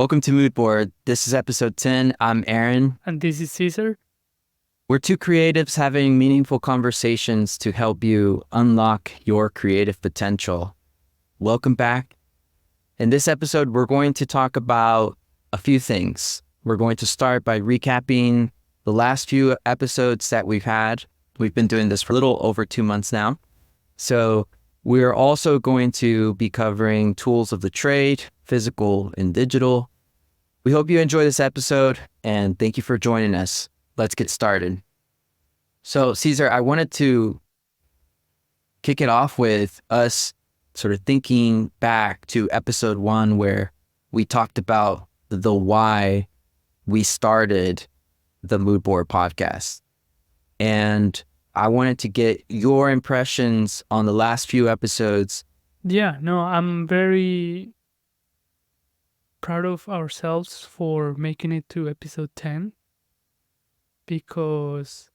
Welcome to Moodboard. This is episode 10. I'm Aaron. And this is Caesar. We're two creatives having meaningful conversations to help you unlock your creative potential. Welcome back. In this episode, we're going to talk about a few things. We're going to start by recapping the last few episodes that we've had. We've been doing this for a little over 2 months now. So we're also going to be covering tools of the trade, physical and digital. We hope you enjoy this episode and thank you for joining us. Let's get started. So Caesar, I wanted to kick it off with us sort of thinking back to episode 1 where we talked about the why we started the Moodboard podcast. And I wanted to get your impressions on the last few episodes. Yeah, no, I'm very proud of ourselves for making it to episode 10 because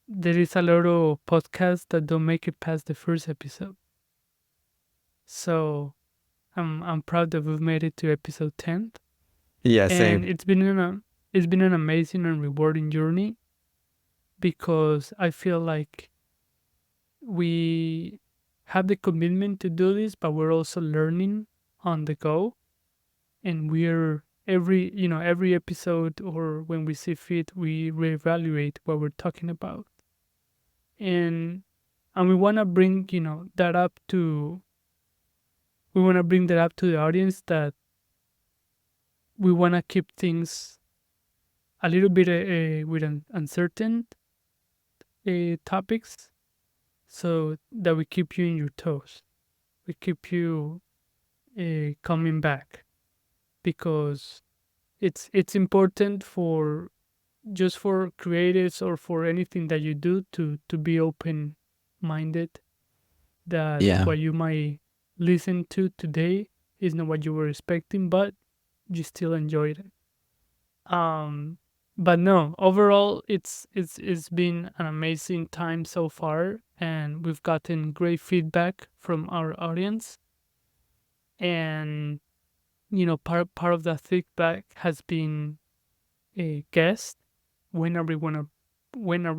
there is a lot of podcasts that don't make it past the first episode. So I'm proud that we've made it to episode 10. Yeah, And it's been an amazing and rewarding journey because I feel like we have the commitment to do this, but we're also learning on the go. And we're every episode or when we see fit, we reevaluate what we're talking about. And we want to bring, that up to the audience, that we want to keep things a little bit with uncertain topics, so that we keep you in your toes. We keep you coming back, because it's important for creatives or for anything that you do to be open-minded, that what you might listen to today is not what you were expecting, but you still enjoyed it. But no, overall, it's been an amazing time so far, and we've gotten great feedback from our audience. And part of that feedback has been a guest. When are we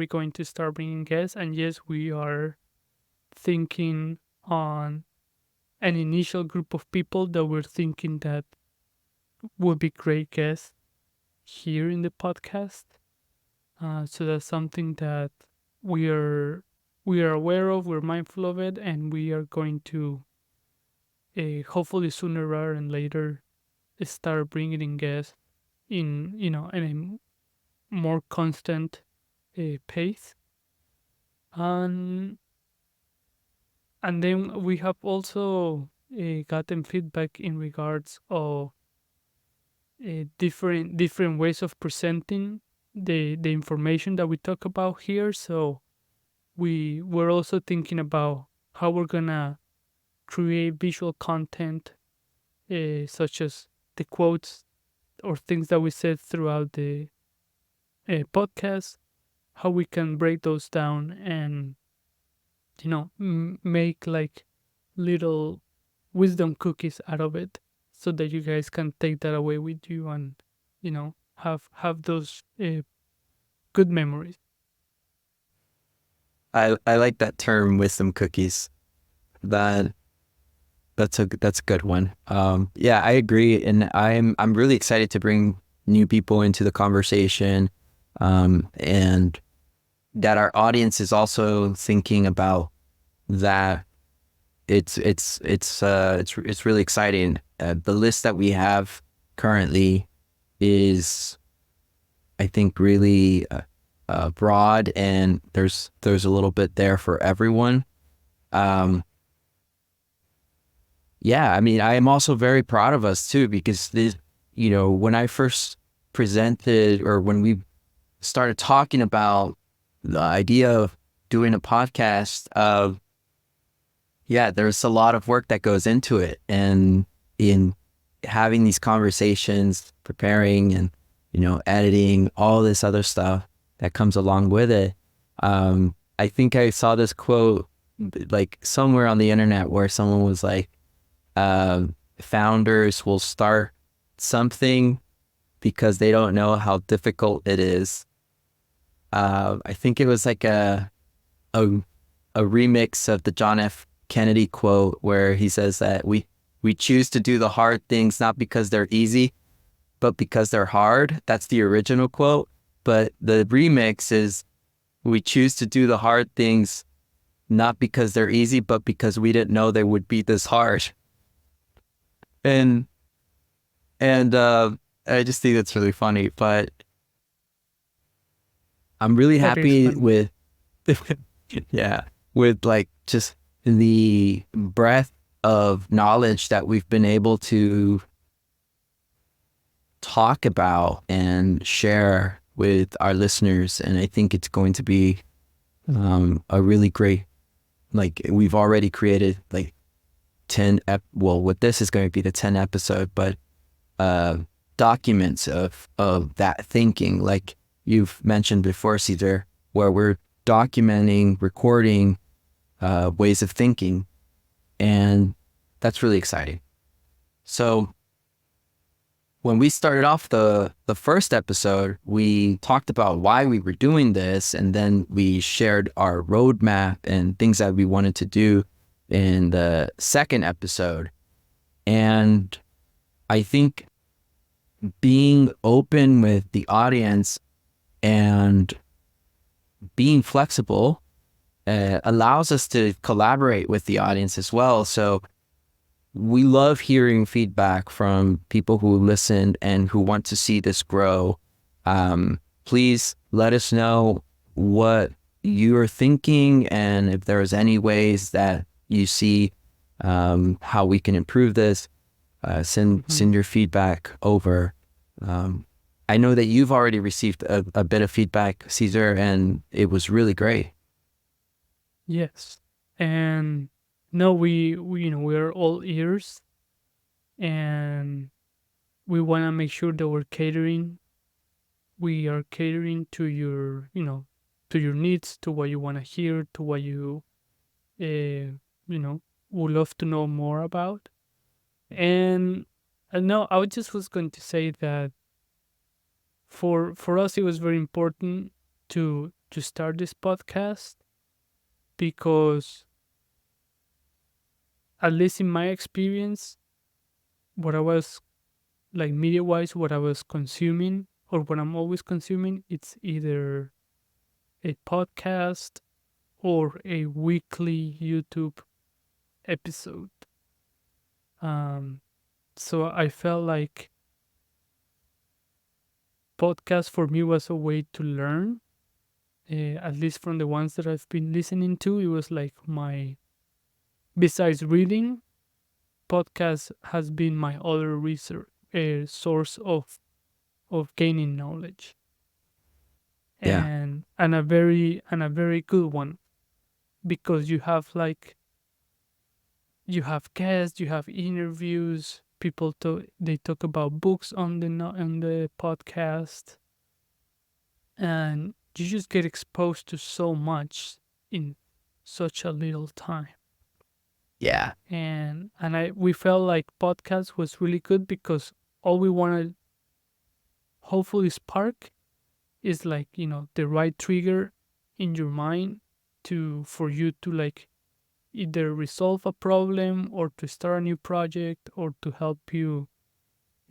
going to start bringing guests? And yes, we are thinking on an initial group of people that we're thinking that would be great guests here in the podcast. So that's something that we are aware of, we're mindful of it, and we are going to hopefully sooner rather than later start bringing in guests in a more constant pace. And then we have also gotten feedback in regards of different ways of presenting the information that we talk about here. So we're also thinking about how we're gonna create visual content, such as the quotes or things that we said throughout the podcast, how we can break those down and make like little wisdom cookies out of it, so that you guys can take that away with you and have those good memories. I like that term, wisdom cookies. That's a good one. Yeah, I agree, and I'm really excited to bring new people into the conversation, and that our audience is also thinking about that. It's really exciting. The list that we have currently is, I think, really broad, and there's a little bit there for everyone. Yeah, I mean, I am also very proud of us too, because when I first presented, or when we started talking about the idea of doing a podcast, there's a lot of work that goes into it, and in having these conversations, preparing, and editing, all this other stuff that comes along with it. I think I saw this quote like somewhere on the internet where someone was like, founders will start something because they don't know how difficult it is. I think it was like a remix of the John F. Kennedy quote where he says that we choose to do the hard things not because they're easy, but because they're hard. That's the original quote. But the remix is we choose to do the hard things not because they're easy, but because we didn't know they would be this hard. And I just think that's really funny. But I'm really That is happy funny. with yeah, with like just the breadth of knowledge that we've been able to talk about and share with our listeners. And I think it's going to be a really great, like we've already created like 10, well, what this is going to be the 10 episode, but documents of that thinking, like you've mentioned before, Cesar, where we're documenting, recording ways of thinking. And that's really exciting. So when we started off the first episode, we talked about why we were doing this, and then we shared our roadmap and things that we wanted to do in the second episode. And I think being open with the audience and being flexible allows us to collaborate with the audience as well. So we love hearing feedback from people who listen and who want to see this grow. Please let us know what you're thinking and if there's any ways that you see how we can improve this. Send your feedback over. I know that you've already received a bit of feedback, Cesar, and it was really great. Yes. And no, we're all ears, and we want to make sure that we are catering to your, to your needs, to what you want to hear, to what you, would love to know more about. And no, I just was going to say that for us it was very important to start this podcast because, at least in my experience, what I was like media wise, what I was consuming or what I'm always consuming, it's either a podcast or a weekly YouTube episode. Um, so I felt like podcast for me was a way to learn. At least from the ones that I've been listening to, it was like besides reading, podcast has been my other research source of gaining knowledge, Yeah. and a very good one, because you have guests, you have interviews, they talk about books on the podcast, and you just get exposed to so much in such a little time. Yeah. And we felt like podcast was really good because all we want to hopefully spark is like, the right trigger in your mind to for you to like either resolve a problem or to start a new project or to help you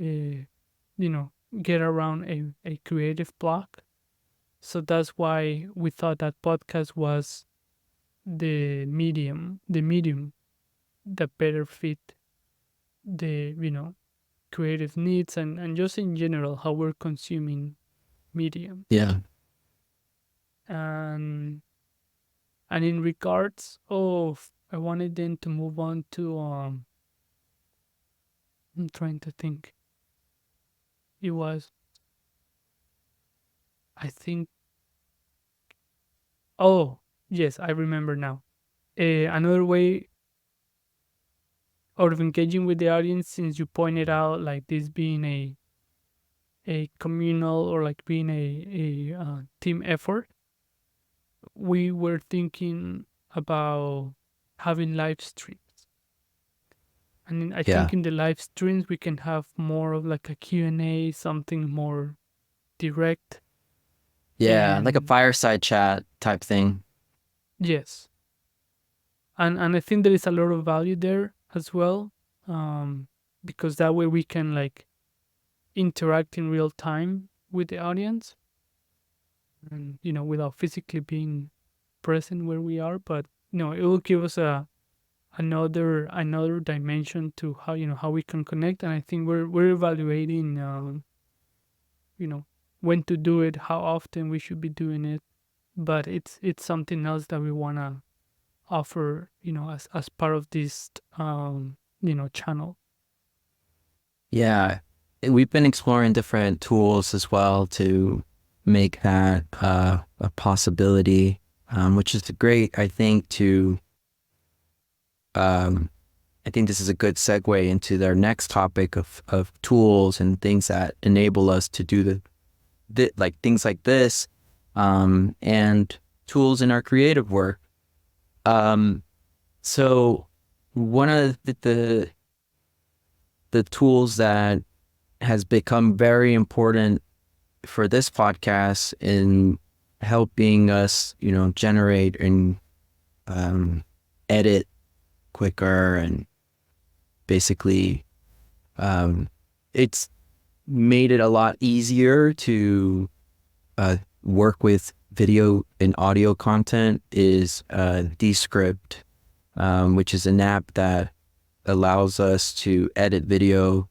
uh, get around a creative block. So that's why we thought that podcast was the medium that better fit the creative needs, and just in general how we're consuming medium. Yeah. And in regards of, I wanted then to move on to I'm trying to think. It was, I think, oh yes, I remember now. Another way of engaging with the audience, since you pointed out like this being a communal or like being a team effort, we were thinking about having live streams. And I Yeah. think in the live streams we can have more of like a Q&A, something more direct. Yeah, like a And fireside chat type thing. yes, and I think there is a lot of value there as well, because that way we can like interact in real time with the audience, and without physically being present where we are. But it will give us another dimension to how we can connect. And I think we're evaluating, you know when to do it, how often we should be doing it. But it's something else that we want to offer, as part of this channel. Yeah. We've been exploring different tools as well to make that a possibility, which is great, I think, um, I think this is a good segue into their next topic of tools and things that enable us to do like things like this, and tools in our creative work. Um, so one of the tools that has become very important for this podcast in helping us, generate and edit quicker, and basically, it's made it a lot easier to work with video and audio content is Descript, which is an app that allows us to edit video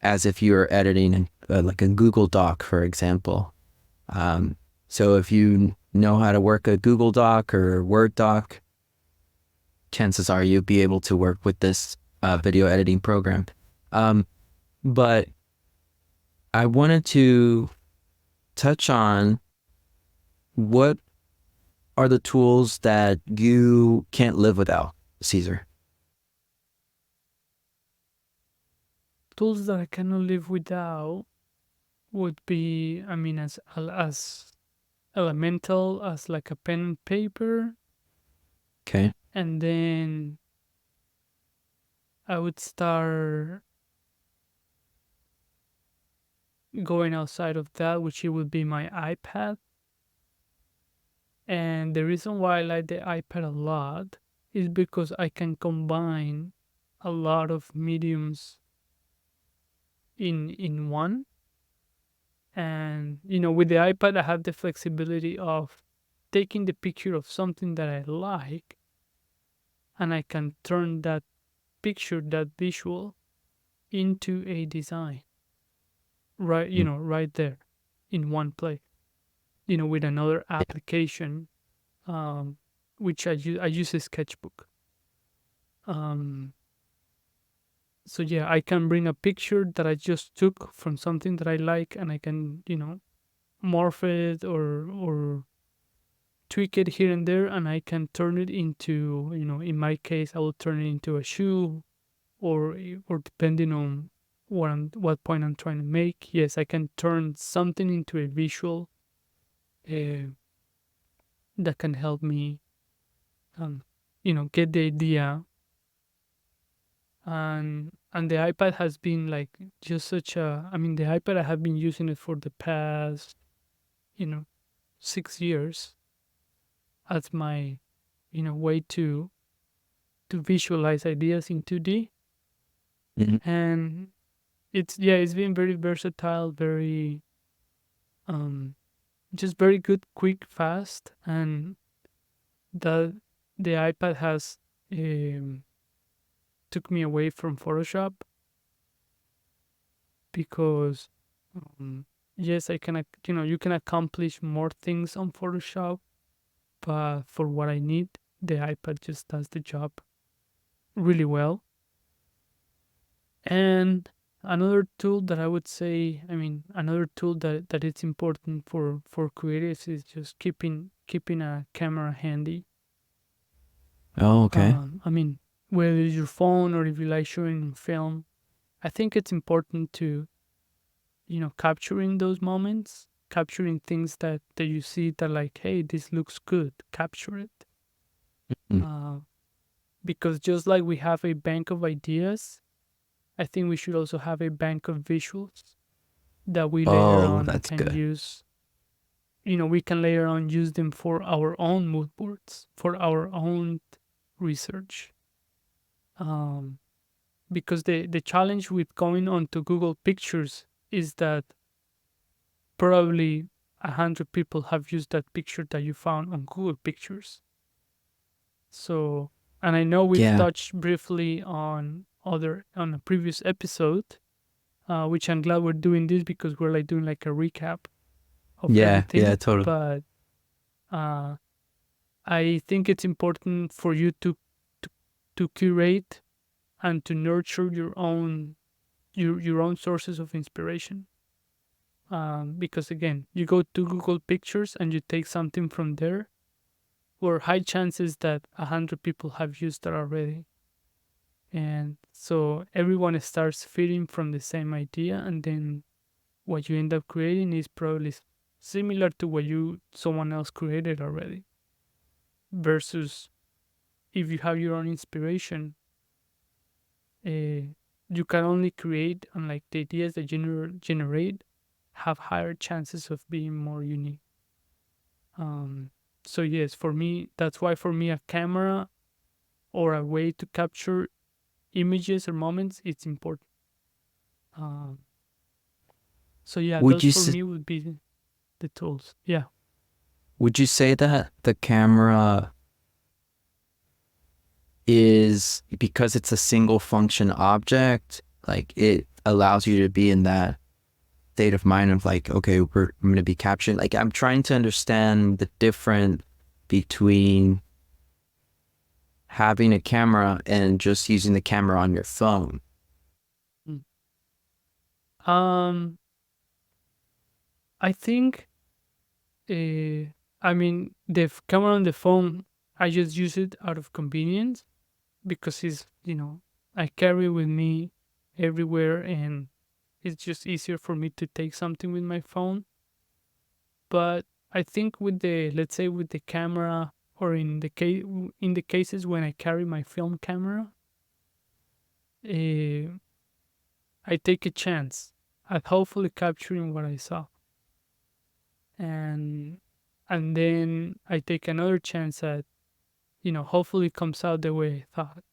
as if you are editing like a Google Doc, for example. So if you know how to work a Google Doc or Word doc, chances are you'll be able to work with this video editing program. But I wanted to touch on what are the tools that you can't live without, Caesar? Tools that I cannot live without would be, I mean, as elemental as like a pen and paper. Okay. And then I would start going outside of that, which it would be my iPad. And the reason why I like the iPad a lot is because I can combine a lot of mediums in one. And with the iPad I have the flexibility of taking the picture of something that I like, and I can turn that picture, that visual, into a design right Mm. right there in one place, with another Yeah. application, which I use a sketchbook. um so yeah, I can bring a picture that I just took from something that I like, and I can morph it or tweak it here and there, and I can turn it into, in my case, I will turn it into a shoe, or depending on what point I'm trying to make. Yes, I can turn something into a visual, uh, that can help me, um, get the idea. And the iPad has been like just such a. I mean, the iPad, I have been using it for the past, you know 6 years as my, way to visualize ideas in 2D. Mhm. And it's been very versatile, very, um just very good, quick, fast. And the the iPad has, um took me away from Photoshop, because, yes, I can you can accomplish more things on Photoshop, but for what I need, the iPad just does the job really well. And another tool that I would say, I mean, another tool that is important for creatives is just keeping a camera handy. Oh, okay. I mean, whether it's your phone or if you like shooting film, I think it's important to, capturing those moments, capturing things that you see that, like, hey, this looks good, capture it. Mm. Uh, because just like we have a bank of ideas, I think we should also have a bank of visuals that we later Oh, on that's can good. use. We can later on use them for our own mood boards, for our own research. Um, because the challenge with going onto Google Pictures is that probably 100 people have used that picture that you found on Google Pictures. So, and I know we've Yeah. touched briefly on a previous episode, which I'm glad we're doing this because we're like doing like a recap of Yeah. Yeah, everything. totally. But uh, I think it's important for you to to curate and to nurture your own sources of inspiration. Because again, you go to Google Pictures and you take something from there, where high chances that 100 people have used that already, and so everyone starts feeding from the same idea, and then what you end up creating is probably similar to what you someone else created already. Versus if you have your own inspiration, uh, you can only create, and like the ideas that you generate have higher chances of being more unique. Um, so yes, for me, that's why for me a camera or a way to capture images or moments, it's important. Um, so yeah, Would those you for s- me would be the tools. Yeah. would you say that the camera is, because it's a single function object, like it allows you to be in that state of mind of like, okay, I'm going to be capturing. Like, I'm trying to understand the difference between having a camera and just using the camera on your phone. Mm. Um, I think, I mean, the camera on the phone, I just use it out of convenience because I carry with me everywhere, and it's just easier for me to take something with my phone. But I think let's say with the camera, or in the cases when I carry my film camera, uh, I take a chance at hopefully capturing what I saw, and then I take another chance at hopefully it comes out the way I thought,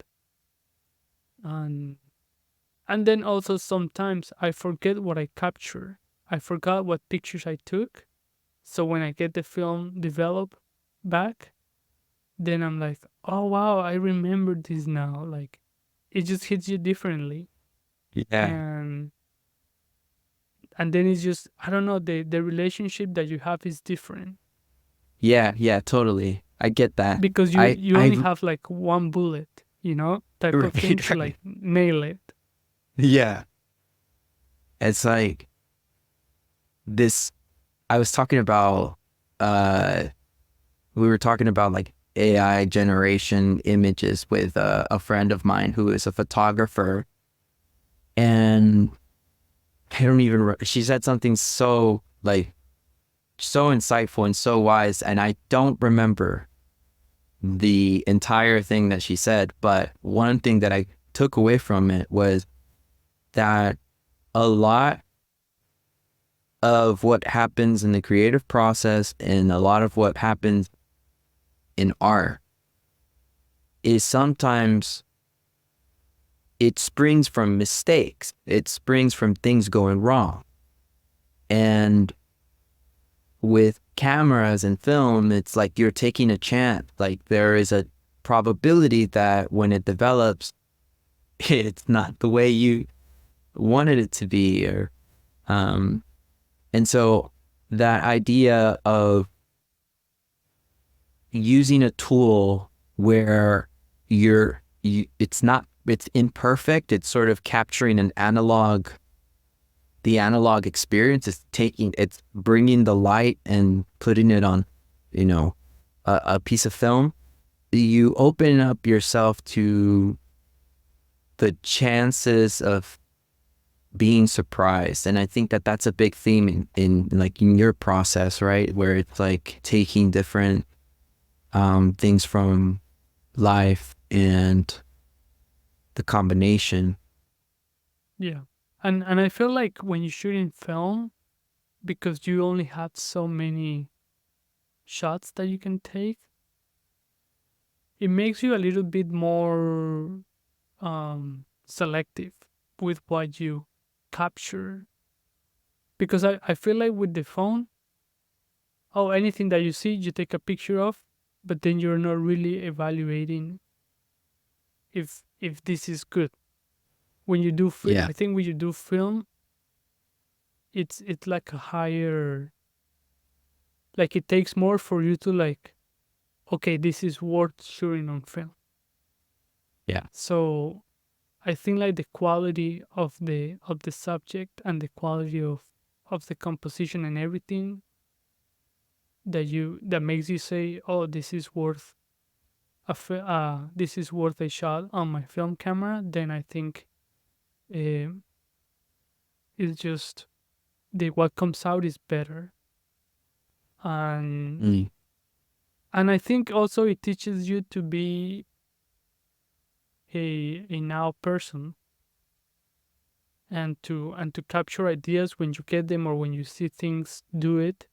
and then also sometimes I forget what I capture. I forgot what pictures I took, so when I get the film developed back, then I'm like, oh wow, I remember this now. Like, it just hits you differently, Yeah. and then it's just, I don't know, the relationship that you have is different Yeah. Yeah, totally. I get that. because you only I, have like one bullet, type of thing right, to right. like nail it. Yeah. It's like this, I was talking about, uh, we were talking about like AI generation images with a friend of mine who is a photographer. And I don't even, she said something so like, so insightful and so wise. And I don't remember the entire thing that she said. But one thing that I took away from it was that a lot of what happens in the creative process and a lot of what happens in art is sometimes it springs from mistakes. It springs from things going wrong. And with cameras and film, it's like you're taking a chance. Like there is a probability that when it develops, it's not the way you wanted it to be. And so that idea of using a tool where it's imperfect, it's sort of capturing the analog experience. It's bringing the light and putting it on, a piece of film. You open up yourself to the chances of being surprised. And I think that that's a big theme in like in your process, right? Where it's like taking different things from life and the combination. Yeah. And I feel like when you shoot in film, because you only have so many shots that you can take, it makes you a little bit more selective with what you capture. Because I feel like with the phone, oh, anything that you see, you take a picture of, but then you're not really evaluating if this is good. When you do, Yeah. I think when you do film, it's like a higher, like it takes more for you to like, okay, this is worth shooting on film. Yeah. So I think like the quality of the subject and the quality of the composition and everything that makes you say, oh, this is worth this is worth a shot on my film camera. Then I think um, it's just the what comes out is better. and Mm. and I think also it teaches you to be a now person, and to capture ideas when you get them or when you see things do it,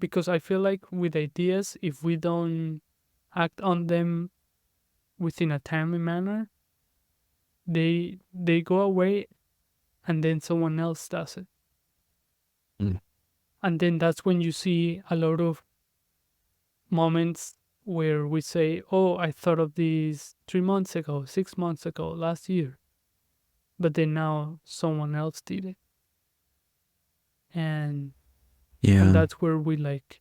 because I feel like with ideas, if we don't act on them within a timely manner, they go away, and then someone else does it. Mm. And then that's when you see a lot of moments where we say, oh, I thought of this 3 months ago, 6 months ago, last year, but then now someone else did it. And Yeah. that's where we like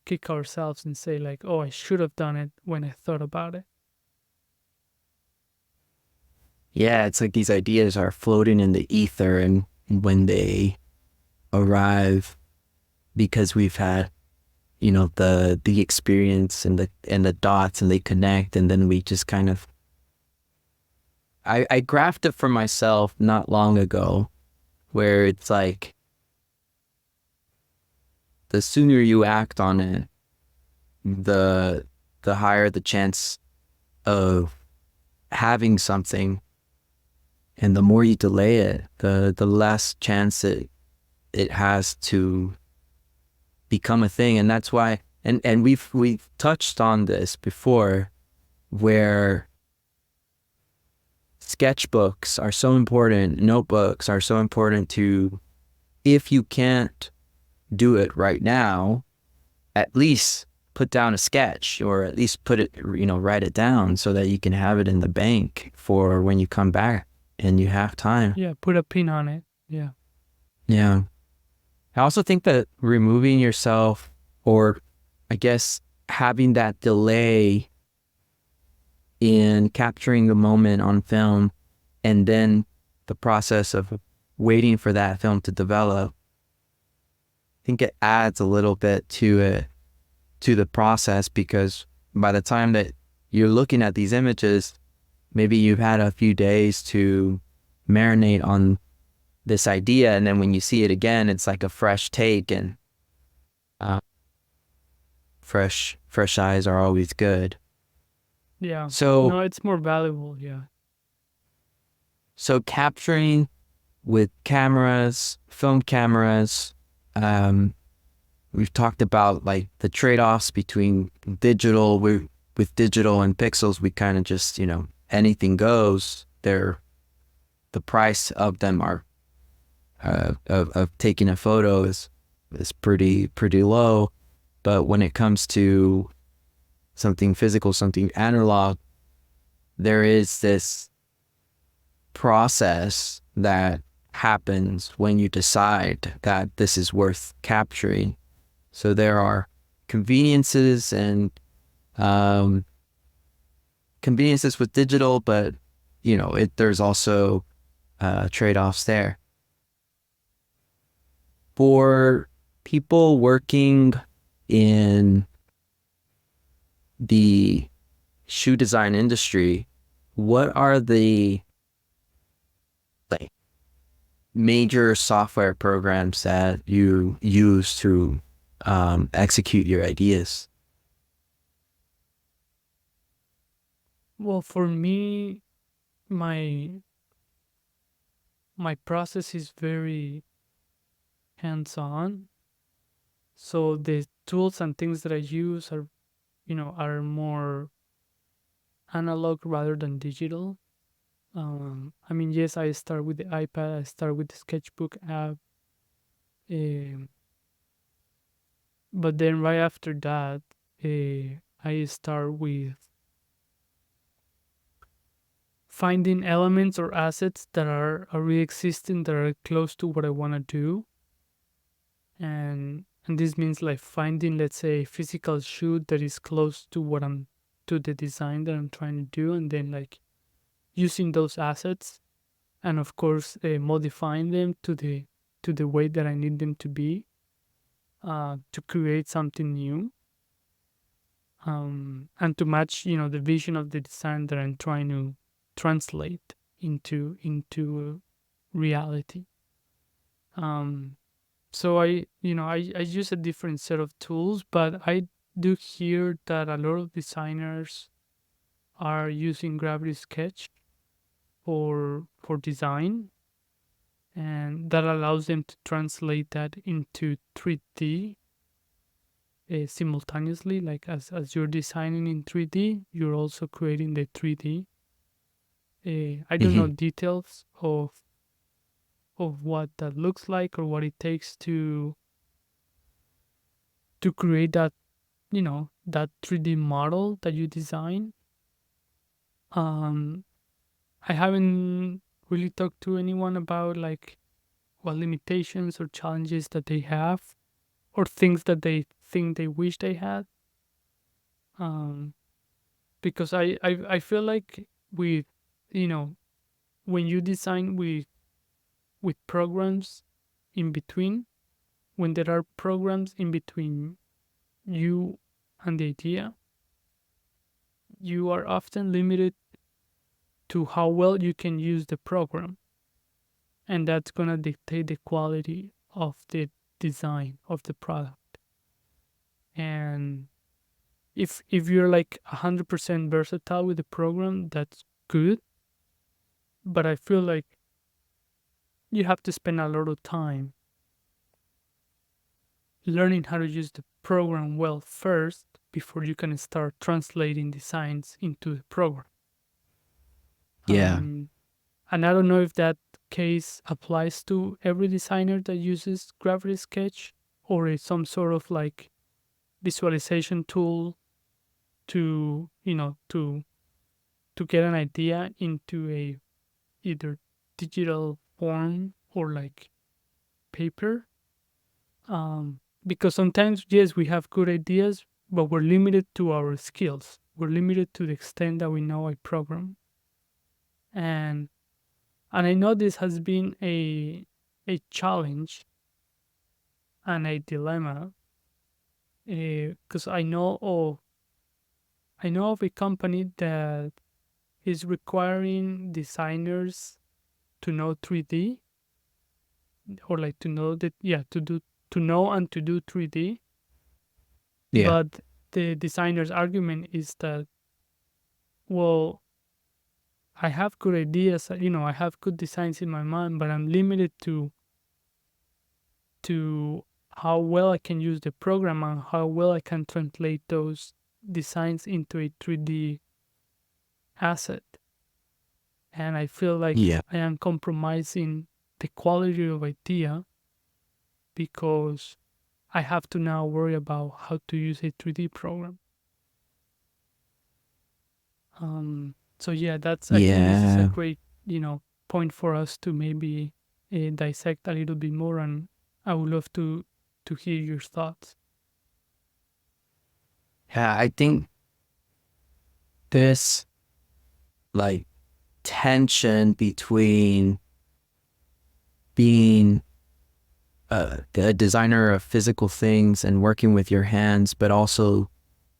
kick ourselves and say like, oh, I should have done it when I thought about it. Yeah. It's like these ideas are floating in the ether, and when they arrive, because we've had, the experience and the dots, and they connect, and then we just kind of, I graphed it for myself not long ago, where it's like the sooner you act on it, the the higher the chance of having something, and the more you delay it, the less chance it has to become a thing. And that's why, and we've touched on this before, where sketchbooks are so important, notebooks are so important to, if you can't do it right now, at least put down a sketch, or at least put it, write it down so that you can have it in the bank for when you come back and you have time. Yeah, put a pin on it. Yeah. Yeah. I also think that removing yourself, or I guess having that delay in capturing the moment on film, and then the process of waiting for that film to develop, I think it adds a little bit to it, to the process, because by the time that you're looking at these images, maybe you've had a few days to marinate on this idea, and then when you see it again, it's like a fresh take, and uh, fresh eyes are always good. Yeah. So No, it's more valuable. Yeah. capturing with cameras, film cameras, we've talked about like the trade-offs between digital. With digital and pixels, we kind of just, anything goes. The price of them are of taking a photo is pretty low. But when it comes to something physical, something analog, there is this process that happens when you decide that this is worth capturing. So there are conveniences and conveniences with digital, but there's also trade-offs there. For people working in the shoe design industry, what are the like major software programs that you use to execute your ideas? Well, for me, my my process is very hands-on. So the tools and things that I use are, are more analog rather than digital. I mean, yes, I start with the iPad, I start with the Sketchbook app, um, but then right after that, I start with finding elements or assets that are already existing that are close to what I want to do, and this means like finding, let's say, a physical shoot that is close to to the design that I'm trying to do, and then like using those assets, and of course modifying them to the way that I need them to be, to create something new, and to match the vision of the design that I'm trying to translate into reality. Um, so I use a different set of tools, but I do hear that a lot of designers are using Gravity Sketch for design, and that allows them to translate that into 3D simultaneously. Like as you're designing in 3D, you're also creating the 3D. I don't know Hmm. details of what that looks like or what it takes to create that 3D model that you design. Um, I haven't really talked to anyone about like what limitations or challenges that they have, or things that they think they wish they had. Um, because I feel like with you know when you design with programs in between, when there are programs in between you and the idea, you are often limited to how well you can use the program, and that's going to dictate the quality of the design of the product. And if you're like 100% versatile with the program, that's good, but I feel like you have to spend a lot of time learning how to use the program well first before you can start translating designs into the program. Yeah. um, and I don't know if that case applies to every designer that uses Gravity Sketch, or is some sort of like visualization tool to to get an idea into a either digital form or like paper. Because sometimes, yes, we have good ideas, but we're limited to our skills. We're limited to the extent that we know a program. And I know this has been a challenge and a dilemma, because I know of a company that is requiring designers to know 3D, or like to know that, yeah, to know and to do 3D. Yeah. But the designer's argument is that, well, I have good ideas, I have good designs in my mind, but I'm limited to how well I can use the program and how well I can translate those designs into a 3D asset. And I feel like Yeah. I am compromising the quality of idea because I have to now worry about how to use a 3D program. So yeah, I think this is a Yeah. great, point for us to maybe dissect a little bit more, and I would love to hear your thoughts. Yeah. I think this like tension between being a designer of physical things and working with your hands, but also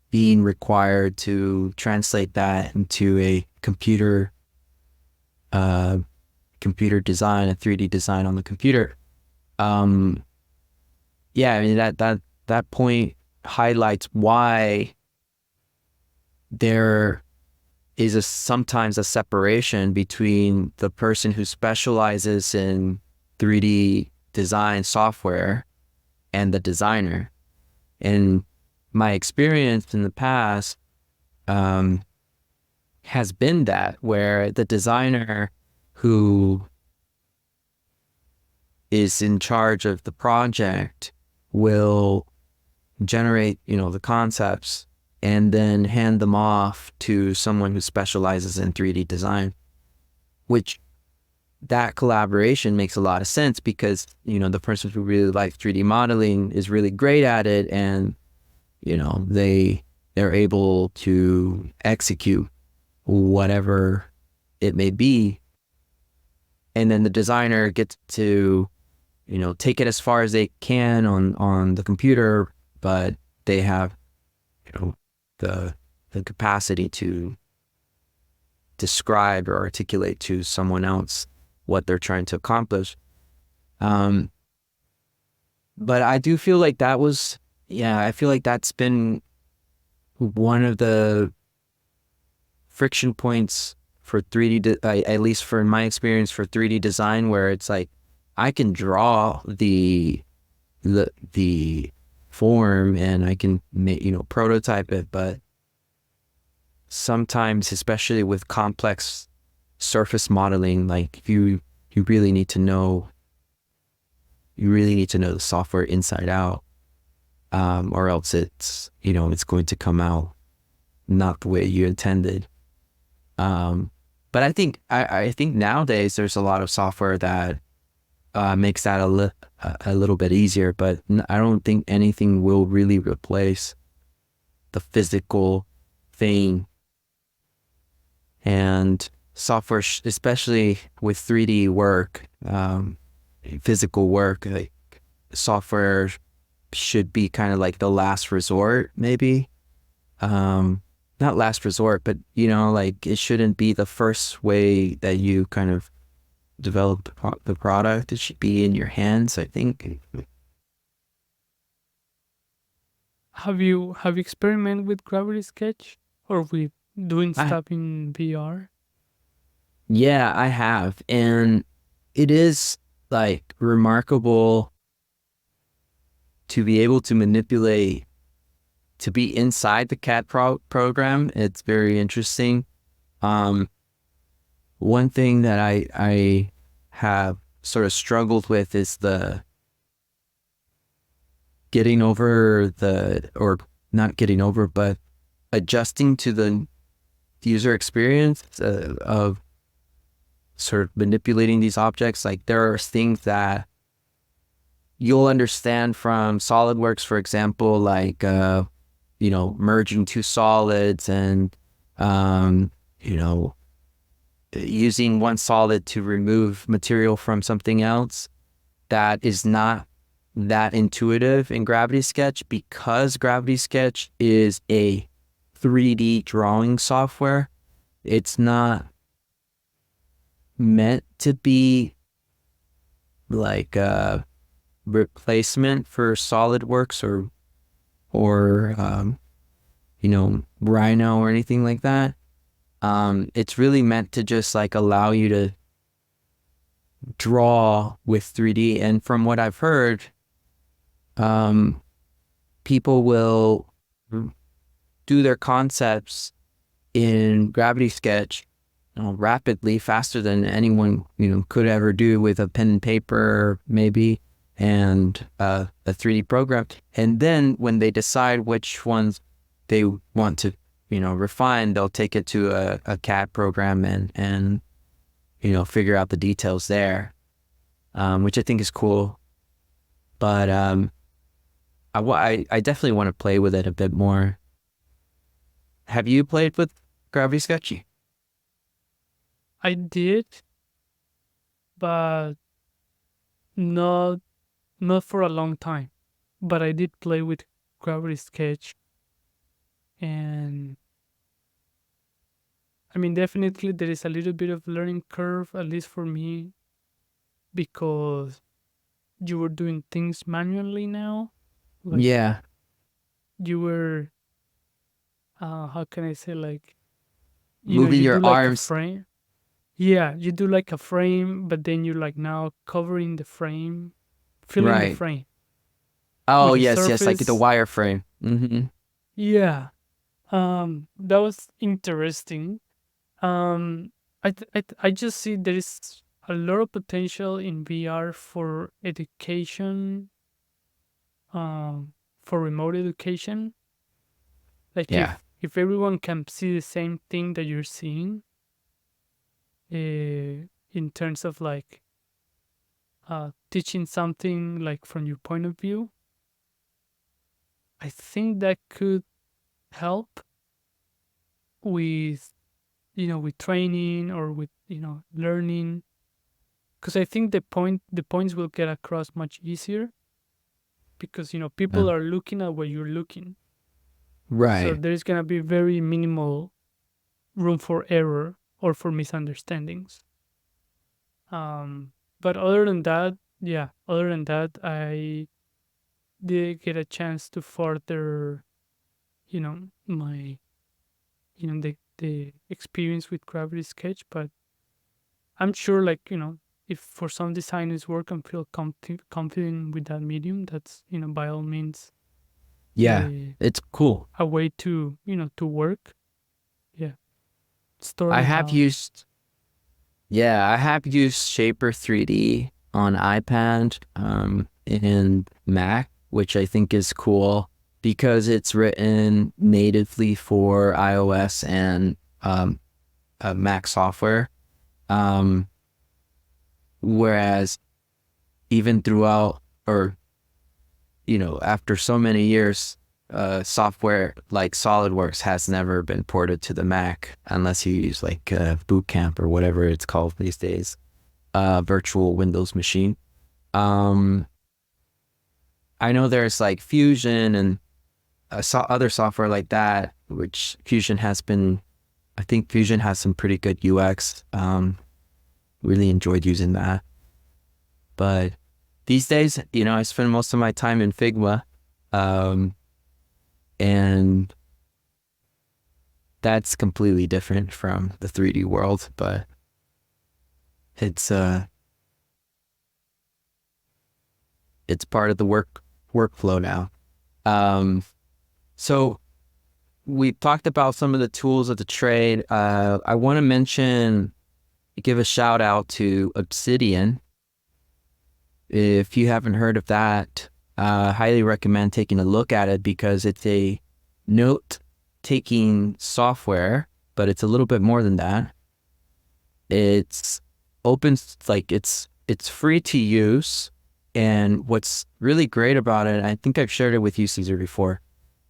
being required to translate that into a uh, computer design, a 3D design on the computer. Um, yeah, I mean that point highlights why there is sometimes a separation between the person who specializes in 3D design software and the designer. And my experience in the past has been that where the designer who is in charge of the project will generate, the concepts and then hand them off to someone who specializes in 3D design, which that collaboration makes a lot of sense because, the person who really likes 3D modeling is really great at it, and, they're able to execute whatever it may be. And then the designer gets to, take it as far as they can on the computer, but they have, the capacity to describe or articulate to someone else what they're trying to accomplish. But I do feel like I feel like that's been one of the friction points for 3D, at least for my experience for 3D design, where it's like I can draw the form and I can prototype it, but sometimes, especially with complex surface modeling, like you really need to know the software inside out, or else it's going to come out not the way you intended. But I think nowadays there's a lot of software that makes that a little bit easier, but I don't think anything will really replace the physical thing. And software, especially with 3D work, physical work, like software should be kind of like the last resort, maybe. Not last resort, but like it shouldn't be the first way that you kind of develop the product. It should be in your hands, I think. Have you experimented with Gravity Sketch or with doing stuff in VR? Yeah, I have, and it is like remarkable to be able to manipulate, to be inside the CAD program. It's very interesting. One thing that I have sort of struggled with is the getting over or not getting over, but adjusting to the user experience of sort of manipulating these objects. Like there are things that you'll understand from SolidWorks, for example, like, merging two solids and, using one solid to remove material from something else. That is not that intuitive in Gravity Sketch because Gravity Sketch is a 3D drawing software. It's not meant to be like a replacement for SolidWorks or Rhino or anything like that. It's really meant to just like allow you to draw with 3D. And from what I've heard, people will do their concepts in Gravity Sketch rapidly, faster than anyone could ever do with a pen and paper, maybe, and a 3D program. And then when they decide which ones they want to refine, they'll take it to a CAD program and figure out the details there, which I think is cool. But I definitely want to play with it a bit more. Have you played with Gravity Sketch? I did, but not for a long time. But I did play with Gravity Sketch, and I mean, definitely there is a little bit of learning curve, at least for me, because you were doing things manually now. Like, Yeah. you were, how can I say, like, moving you your do like a arms. frame. Yeah, you do like a frame, but then you're like now covering the frame, filling the Right. frame Oh, with a yes, yes, like the surface. wireframe. Yeah. That was interesting. Um, I just see there is a lot of potential in VR for education, for remote education. Like Yeah. if everyone can see the same thing that you're seeing, in terms of like teaching something like from your point of view, I think that could help with with training or with learning, because I think the points will get across much easier because Uh, people are looking at what you're looking, so right. there's gonna be very minimal room for error or for misunderstandings. um but other than that, yeah, other than that, I did get a chance to further my the experience with Gravity Sketch. But I'm sure, like, if for some designers work and feel confident with that medium, that's by all means Yeah. a It's cool. a way to to work. Yeah, store I it have out. used, yeah, I have used Shaper 3D on iPad and Mac, which I think is cool because it's written natively for iOS and Mac software. Um, Whereas even throughout, or after so many years, software like SolidWorks has never been ported to the Mac unless you use like Boot Camp or whatever it's called these days, virtual Windows machine. Um, I know there's like Fusion and other software like that, which Fusion has been. I think Fusion has some pretty good UX. Really enjoyed using that, but these days, I spend most of my time in Figma, um, and that's completely different from the 3D world. But it's it's part of the workflow now. Um, so we talked about some of the tools of the trade. I want to give a shout out to Obsidian. If you haven't heard of that, highly recommend taking a look at it because it's a note-taking software, but it's a little bit more than that. It's open, like it's free to use, and what's really great about it, I think I've shared it with you, Caesar, before,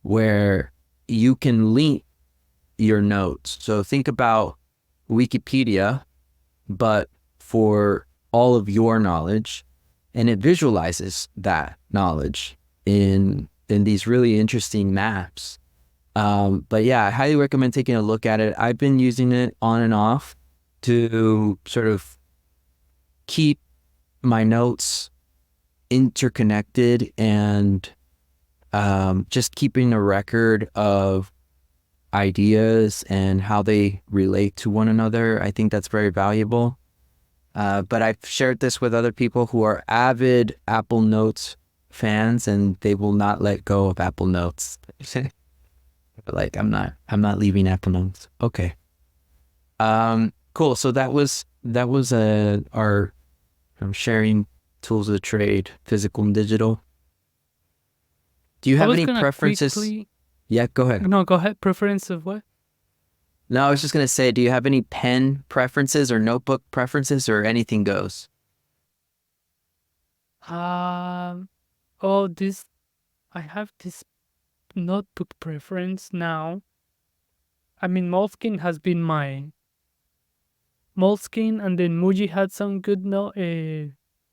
where you can link your notes. So think about Wikipedia, but for all of your knowledge, and it visualizes that knowledge in these really interesting maps. But yeah, I highly recommend taking a look at it. I've been using it on and off to sort of keep my notes interconnected and just keeping a record of ideas and how they relate to one another. I think that's very valuable. But I've shared this with other people who are avid Apple Notes fans, and they will not let go of Apple Notes. Like I'm not leaving Apple Notes. Okay. Cool. So that was our sharing tools of the trade, physical and digital. Do you I have was any gonna preferences? quickly. Yeah, go ahead. No, go ahead. Preference of what? No, I was just gonna say, do you have any pen preferences or notebook preferences or anything goes? Um. Oh, this. I have this notebook preference now. I mean, Moleskine has been my Moleskine, and then Muji had some good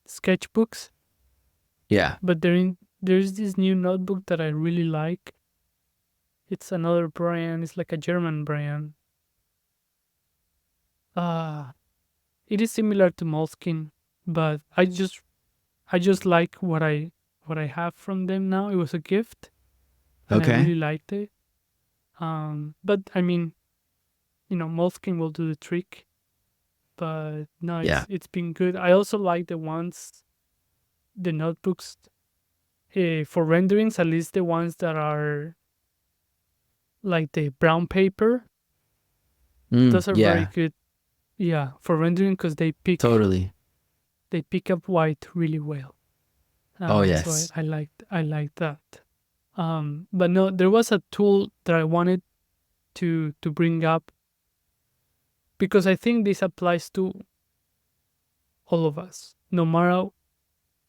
sketchbooks. Yeah. But there's this new notebook that I really like. It's another brand. It's like a German brand. Uh it is similar to Moleskine, but I just like what I have from them now. It was a gift, and I Okay. really liked it. But I mean, Moleskine will do the trick. But no, Yeah. it's been good. I also like the notebooks for renderings, at least the ones that are like the brown paper. Those are very Yeah, good. Yeah, for rendering because totally. they pick up white really well. Oh, So yes. I like that. But no, there was a tool that I wanted to bring up because I think this applies to all of us, no matter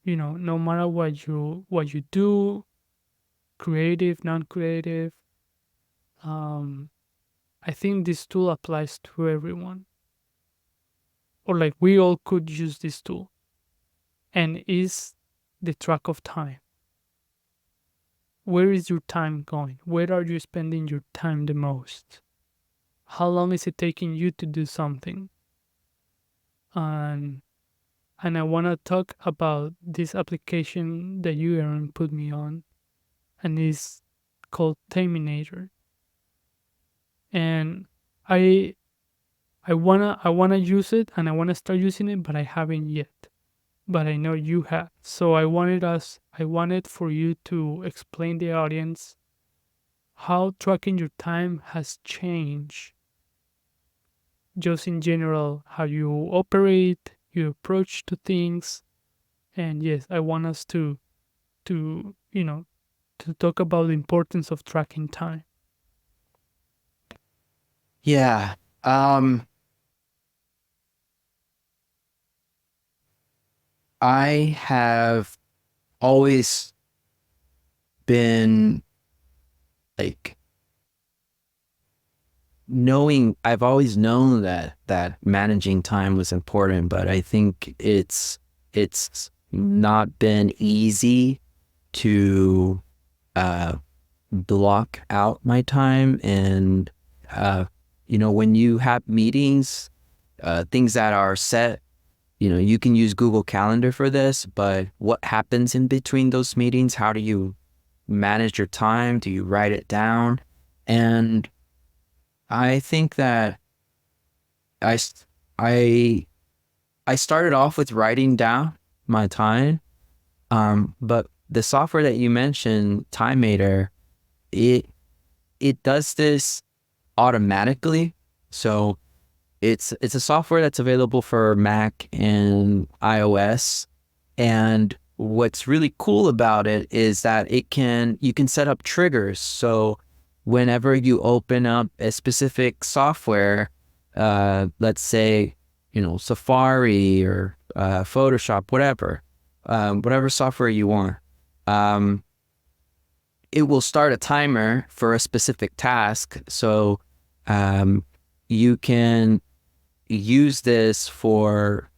no matter what you do, creative, non-creative. Um, I think this tool applies to everyone, or like we all could use this tool, and is the track of time. Where is your time going? Where are you spending your time the most? How long is it taking you to do something? And I want to talk about this application that you, Aaron, put me on, and it's called Terminator. And I I wanna use it, and I wanna start using it, but I haven't yet. But I know you have. So I wanted for you to explain the audience how tracking your time has changed, just in general, how you operate, your approach to things. And yes, I want us to to talk about the importance of tracking time. Yeah. Um, I have always been like I've always known that managing time was important, but I think it's not been easy to uh block out my time. And when you have meetings, things that are set, you can use Google Calendar for this, but what happens in between those meetings? How do you manage your time? Do you write it down? And I think that I s- I I started off with writing down my time, but the software that you mentioned, TimeMater, it it does this automatically. So it's a software that's available for Mac and iOS. And what's really cool about it is that you can set up triggers. So whenever you open up a specific software, let's say, Safari or Photoshop, whatever software you want, um, it will start a timer for a specific task. So you can use this for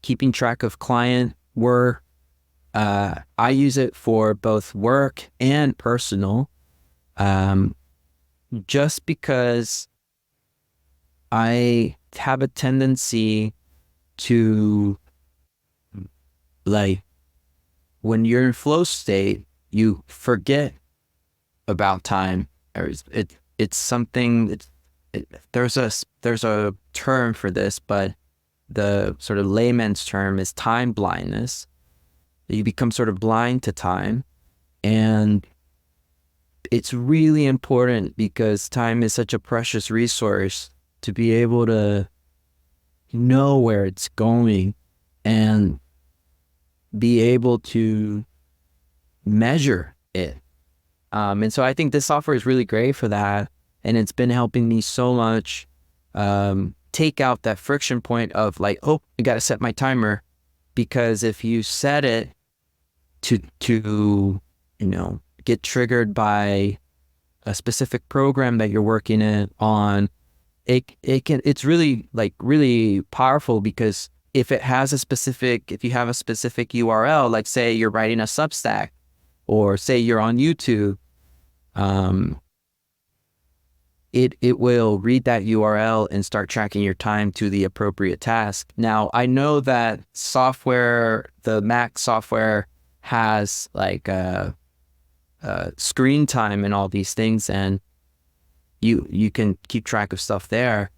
keeping track of client work. I use it for both work and personal, um, just because I have a tendency to, like, when you're in flow state, you forget about time. Or it's something. There's a term for this, but the sort of layman's term is time blindness. You become sort of blind to time. And it's really important because time is such a precious resource to be able to know where it's going and be able to measure it. And so I think this software is really great for that. And it's been helping me so much take out that friction point of like, oh, I got to set my timer. Because if you set it to get triggered by a specific program that you're working on, it's really really powerful. Because if you have a specific URL, like say you're writing a Substack, or say you're on YouTube, it will read that URL and start tracking your time to the appropriate task. Now, I know that the Mac software has like screen time and all these things. And, you can keep track of stuff there.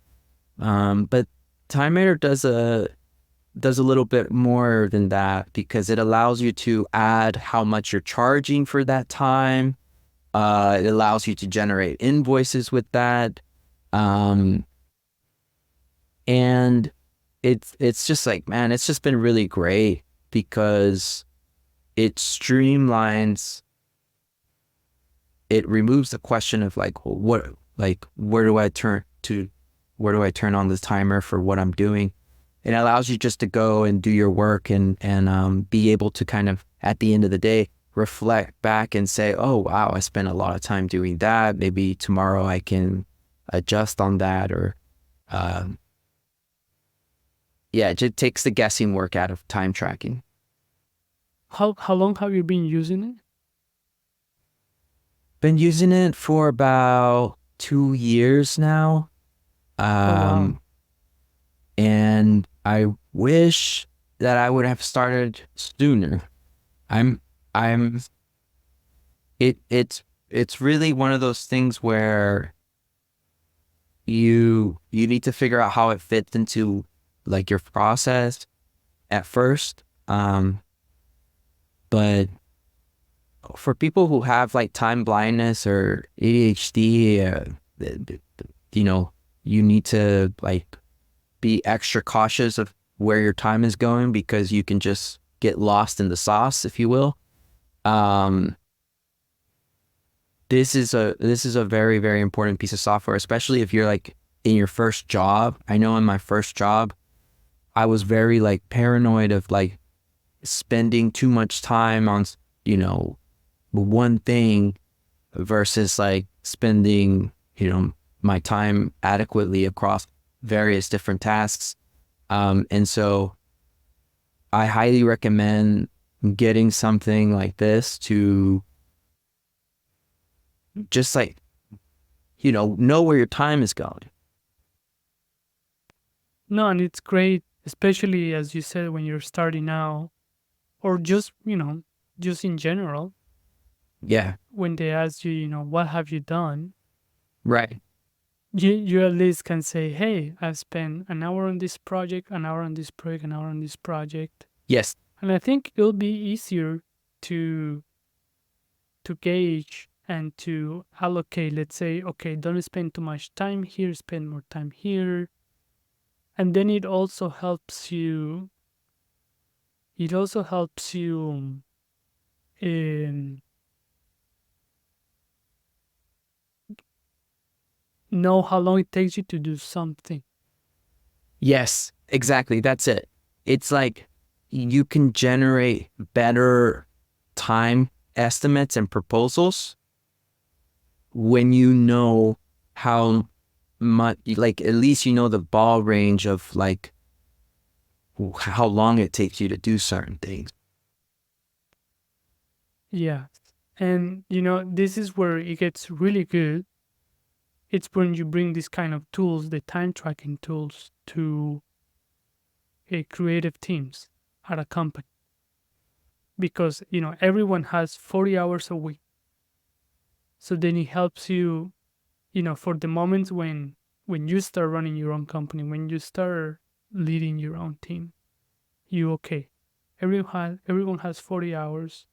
But TimeMater does a little bit more than that, because it allows you to add how much you're charging for that time. It allows you to generate invoices with that. Um, and it's just like, man, it's just been really great because it streamlines, it removes the question of like, what, like, where do I turn on the timer for what I'm doing? It allows you just to go and do your work and be able to kind of, at the end of the day, reflect back and say, oh, wow, I spent a lot of time doing that. Maybe tomorrow I can adjust on that. Or, um, yeah, it just takes the guessing work out of time tracking. How long have you been using it? Been using it for about 2 years now. Oh wow. And I wish that I would have started sooner. I'm I'm it's really one of those things where you need to figure out how it fits into like your process at first. But for people who have like time blindness or ADHD, you know, you need to like be extra cautious of where your time is going, because you can just get lost in the sauce, if you will. Um, this is a very, very important piece of software, especially if you're like in your first job. I know in my first job, I was very like paranoid of like spending too much time on, you know, one thing versus like spending, my time adequately across various different tasks. And so I highly recommend getting something like this to just like, know where your time is going. No, and it's great, especially as you said, when you're starting out, or just, just in general, Yeah, when they ask you, what have you done? right. You at least can say, hey, I've spent an hour on this project, an hour on this project, an hour on this project. Yes. And I think it'll be easier to gauge and to allocate, let's say, okay, don't spend too much time here, spend more time here. And then it also helps you um, know how long it takes you to do something. Yes, exactly. That's it. It's like you can generate better time estimates and proposals when you know how much, like, at least you know the ball range of like how long it takes you to do certain things. Yeah. And this is where it gets really good. It's when you bring these kind of tools, the time tracking tools, to creative teams at a company. Because, everyone has 40 hours a week. So then it helps you, for the moments when you start running your own company, when you start leading your own team, okay. Everyone has 40 hours.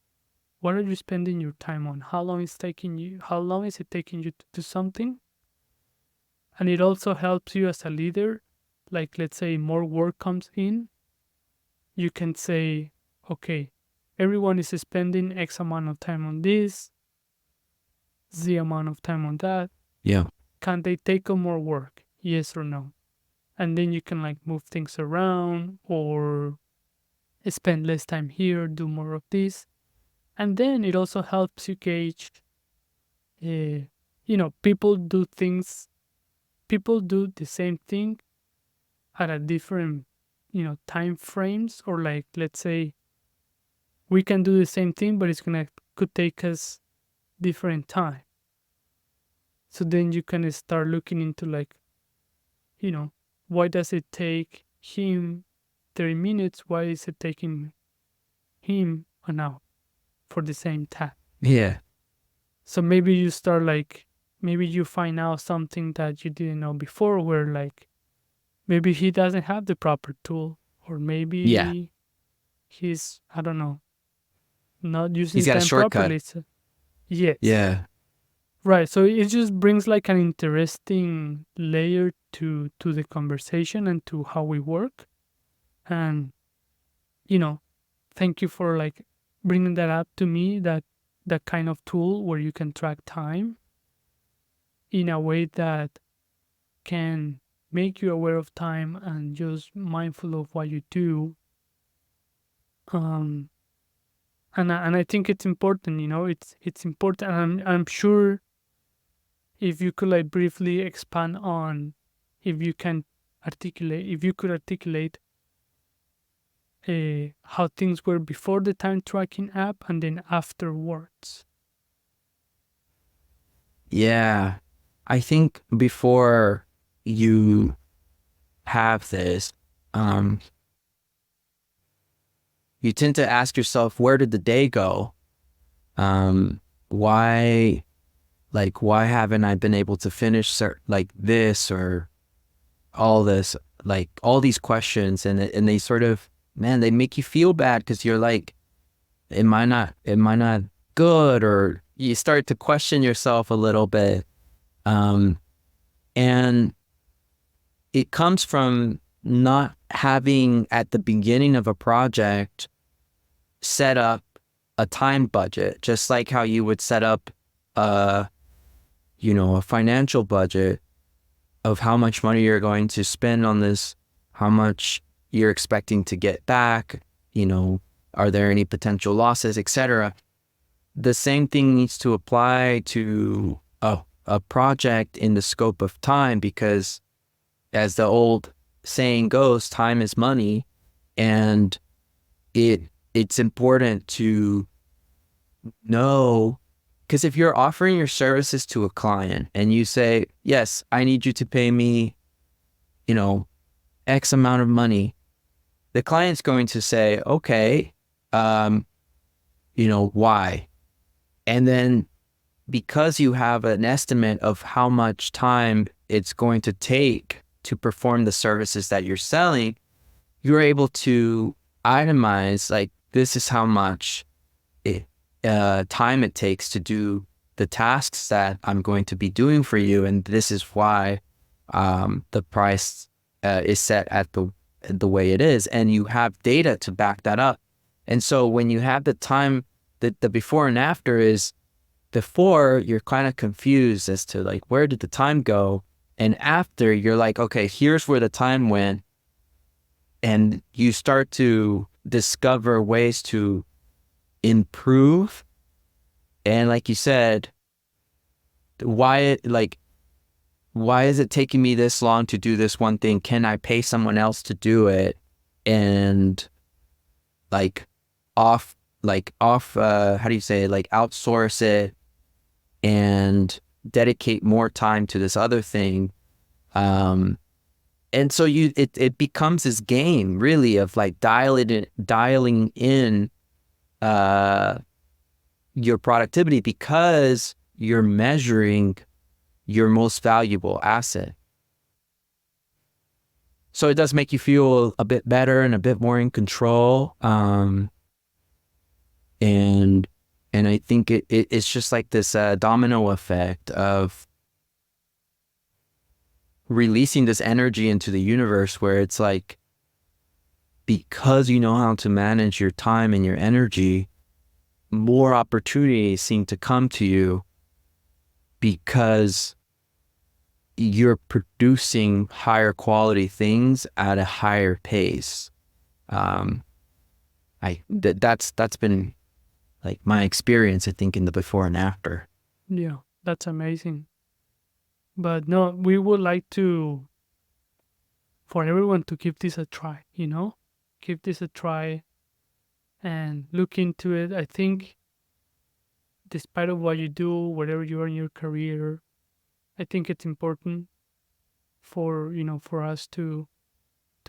What are you spending your time on? How long is it taking you to do something? And it also helps you as a leader. Like, let's say more work comes in, you can say, okay, everyone is spending X amount of time on this, Z amount of time on that. Yeah. Can they take on more work? Yes or no? And then you can like move things around, or spend less time here, do more of this. And then it also helps you gauge, people do the same thing at a different, time frames, or like, let's say we can do the same thing, but could take us different time. So then you can start looking into like, why does it take him 30 minutes? Why is it taking him an hour for the same task? Yeah. So maybe you start like maybe you find out something that you didn't know before, where like maybe he doesn't have the proper tool, or Yeah. maybe he's, I don't know, not He's using got a time shortcut. properly. So, yes. Yeah. Right. So it just brings like an interesting layer to the conversation and to how we work. And you know, thank you for like bringing that up to me, that kind of tool where you can track time in a way that can make you aware of time and just mindful of what you do. Um and I think it's important, it's important. And I'm sure if you could like briefly expand on, if you could articulate how things were before the time tracking app and then afterwards. Yeah. I think before you have this, um, you tend to ask yourself, where did the day go? Why, why haven't I been able to finish like this or all this, like all these questions, and they sort of, man, they make you feel bad because you're like, am I not good? Or you start to question yourself a little bit. Um, and it comes from not having at the beginning of a project set up a time budget, just like how you would set up a, a financial budget of how much money you're going to spend on this, how much you're expecting to get back, are there any potential losses, etc. The same thing needs to apply to a project in the scope of time, because as the old saying goes, time is money, and it's important to know, because if you're offering your services to a client and you say, yes, I need you to pay me, X amount of money, the client's going to say, okay, why? And then because you have an estimate of how much time it's going to take to perform the services that you're selling, you're able to itemize, like, this is how much time it takes to do the tasks that I'm going to be doing for you, and this is why the price is set at the way it is, and you have data to back that up. And so when you have the time, the before and after is, before you're kind of confused as to like, where did the time go? And after, you're like, okay, here's where the time went. And you start to discover ways to improve. And like you said, why is it taking me this long to do this one thing? Can I pay someone else to do it? And like off, how do you say it? Like outsource it and dedicate more time to this other thing. And so it becomes this game really of like dialing in your productivity, because you're measuring your most valuable asset. So it does make you feel a bit better and a bit more in control. And I think it's just like this domino effect of releasing this energy into the universe, where it's like, because you know how to manage your time and your energy, more opportunities seem to come to you because you're producing higher quality things at a higher pace. That's been like my experience, I think, in the before and after. Yeah, that's amazing. But no, we would like to for everyone to give this a try, Give this a try and look into it. I think despite of what you do, whatever you are in your career, I think it's important for us to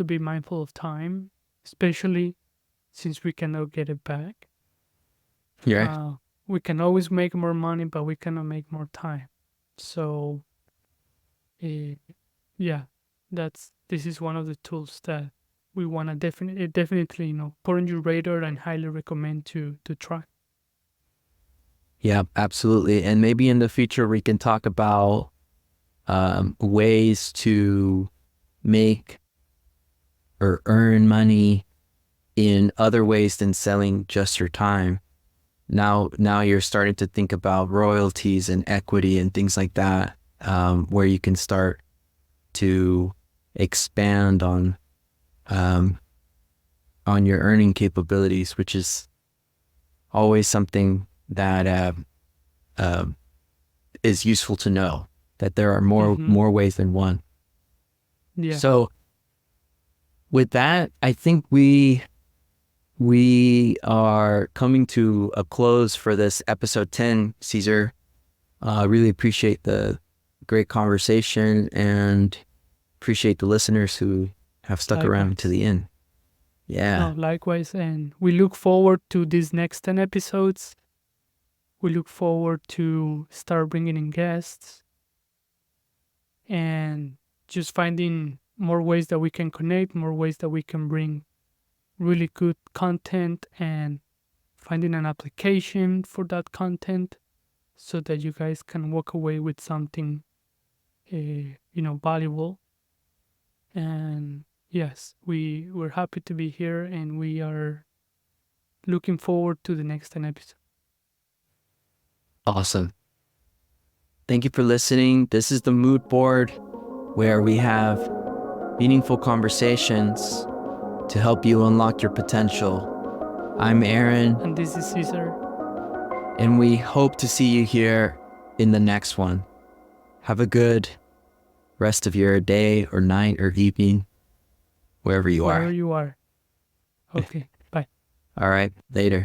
be mindful of time, especially since we cannot get it back. Yeah. We can always make more money, but we cannot make more time. So yeah, this is one of the tools that we want to definitely put on your radar and highly recommend to try. Yeah, absolutely. And maybe in the future we can talk about ways to make or earn money in other ways than selling just your time. Now you're starting to think about royalties and equity and things like that, where you can start to expand um, on your earning capabilities, which is always something that uh, is useful to know, that there are more ways than one. Yeah. So with that, I think we are coming to a close for this episode 10, Caesar. I really appreciate the great conversation and appreciate the listeners who have stuck around to the end. Yeah. No, likewise. And we look forward to these next 10 episodes. We look forward to start bringing in guests and just finding more ways that we can connect, more ways that we can bring really good content, and finding an application for that content so that you guys can walk away with something valuable. And yes, we're happy to be here, and we are looking forward to the next 10 episode. Awesome. Thank you for listening. This is the Moodboard, where we have meaningful conversations to help you unlock your potential. I'm Aaron. And this is Caesar. And we hope to see you here in the next one. Have a good rest of your day or night or evening, wherever you are. Wherever you are. Okay, bye. All right, later.